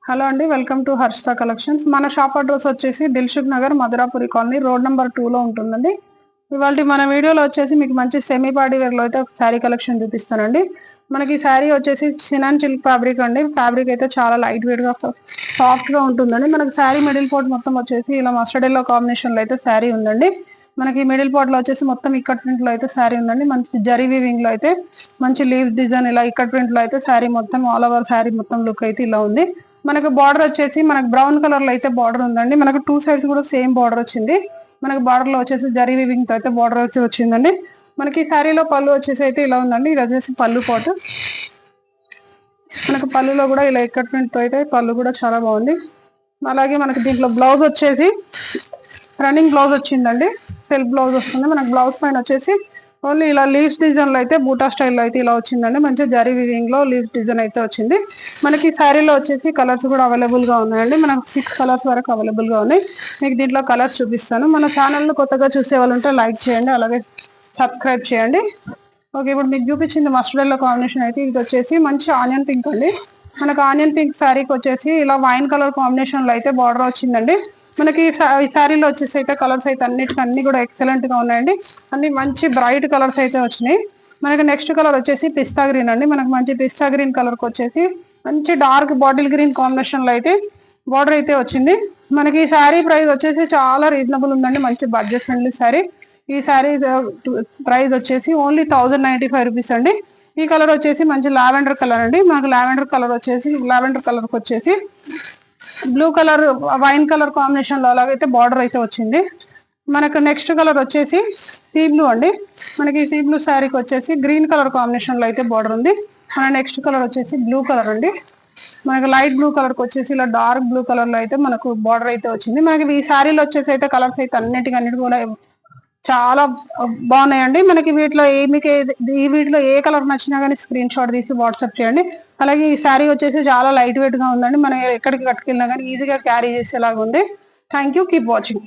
Hello అండి, welcome to Harshita collections. మన shop address వచ్చేసి Dilsukh Nagar, Madhurapuri colony, road number 2లో ఉంటుందండి. ఇవాళ మన వీడియోలో వచ్చేసి మీకు మంచి సెమీ పార్టీ వేర్ లో అయితే ఒక శారీ కలెక్షన్ చూపిస్తానండి. మనకి శారీ వచ్చేసి సినాన్ సిల్క్ ఫ్యాబ్రిక్ అండి. ఫ్యాబ్రిక్ అయితే చాలా లైట్ వెయిట్ గా సాఫ్ట్ గా ఉంటుందండి. మనకి శారీ మిడిల్ పార్ట్ మొత్తం వచ్చేసి ఇలా మస్టర్డ్ ఎల్లో కాంబినేషన్ లో అయితే శారీ ఉందండి. మనకి మిడిల్ పార్ట్ లో వచ్చేసి మొత్తం ఇక్కట్ ప్రింట్ లో అయితే శారీ ఉందండి. మంచి జరీ వీవింగ్ లో అయితే మంచి లీవ్ డిజైన్ ఇలా ఇక్కట్ ప్రింట్ లో అయితే శారీ మొత్తం ఆల్ ఓవర్ శారీ మొత్తం లుక్ అయితే ఇలా ఉంది. మనకు బార్డర్ వచ్చేసి మనకు బ్రౌన్ కలర్ లో అయితే బార్డర్ ఉందండి. మనకు టూ సైడ్స్ కూడా సేమ్ బార్డర్ వచ్చింది. మనకు బార్డర్ లో వచ్చేసి జరీ వీవింగ్ తో అయితే బార్డర్ వచ్చి వచ్చిందండి. మనకి శారీలో పళ్ళు వచ్చేసి అయితే ఇలా ఉందండి. ఇది వచ్చేసి పళ్ళు పాటు. మనకు పళ్ళులో కూడా ఇలా ఇక్కట్ ప్రింట్ తో అయితే పళ్ళు కూడా చాలా బాగుంది. అలాగే మనకి దీంట్లో బ్లౌజ్ వచ్చేసి రన్నింగ్ బ్లౌజ్ వచ్చిందండి. సెల్ఫ్ బ్లౌజ్ వస్తుంది. మనకు బ్లౌజ్ పైన వచ్చేసి ఓన్లీ ఇలా లీవ్స్ డిజైన్ లో అయితే బూటా స్టైల్లో అయితే ఇలా వచ్చిందండి. మంచిగా జరీ వీవింగ్ లో లీవ్స్ డిజైన్ అయితే వచ్చింది. మనకి శారీలో వచ్చేసి కలర్స్ కూడా అవైలబుల్ గా ఉన్నాయండి. మనకు 6 కలర్స్ వరకు అవైలబుల్ గా ఉన్నాయి. మీకు దీంట్లో కలర్స్ చూపిస్తాను. మన ఛానల్ ను కొత్తగా చూసే వాళ్ళు ఉంటే లైక్ చేయండి, అలాగే సబ్స్క్రైబ్ చేయండి. ఓకే, ఇప్పుడు మీకు చూపించింది మస్టర్డ్ ఎల్లో కాంబినేషన్ అయితే ఇది వచ్చేసి మంచి ఆనియన్ పింక్ అండి. మనకు ఆనియన్ పింక్ శారీకి వచ్చేసి ఇలా వైన్ కలర్ కాంబినేషన్ లో అయితే బార్డర్ వచ్చిందండి. మనకి ఈ శారీలో వచ్చేసి అయితే కలర్స్ అయితే అన్ని కూడా ఎక్సలెంట్ గా ఉన్నాయండి. అన్ని మంచి బ్రైట్ కలర్స్ అయితే వచ్చినాయి. మనకి నెక్స్ట్ కలర్ వచ్చేసి పిస్తా గ్రీన్ అండి. మనకు మంచి పిస్తా గ్రీన్ కలర్ కి వచ్చేసి మంచి డార్క్ బాటిల్ గ్రీన్ కాంబినేషన్ లో అయితే బార్డర్ అయితే వచ్చింది. మనకి ఈ శారీ ప్రైస్ వచ్చేసి చాలా రీజనబుల్ ఉందండి. మంచి బడ్జెట్ ఫ్రెండ్లీ శారీ. ఈ శారీ ప్రైస్ వచ్చేసి ఓన్లీ 1095 రూపీస్ అండి. ఈ కలర్ వచ్చేసి మంచి లావెండర్ కలర్ అండి. మనకు లావెండర్ కలర్ కి వచ్చేసి blue colour wine colour combination లో అలాగైతే బార్డర్ అయితే వచ్చింది. మనకు నెక్స్ట్ కలర్ వచ్చేసి సీ బ్లూ అండి. మనకి సీ బ్లూ శారీకి వచ్చేసి గ్రీన్ కలర్ కాంబినేషన్ లో అయితే బార్డర్ ఉంది. మన నెక్స్ట్ కలర్ వచ్చేసి బ్లూ కలర్ అండి. మనకి లైట్ బ్లూ కలర్ కి వచ్చేసి ఇలా డార్క్ బ్లూ కలర్ లో అయితే మనకు బార్డర్ అయితే వచ్చింది. మనకి ఈ శారీలో వచ్చేసి అయితే కలర్స్ అయితే అన్నిటి కూడా చాలా బాగున్నాయండి. మనకి వీటిలో ఏ కలర్ నచ్చినా కానీ స్క్రీన్ షాట్ తీసి వాట్సాప్ చేయండి. అలాగే ఈ శారీ వచ్చేసి చాలా లైట్ వెయిట్ గా ఉందండి. మనం ఎక్కడికి కట్టుకెళ్ళినా కానీ ఈజీగా క్యారీ చేసేలాగా ఉంది. Thank you, keep watching.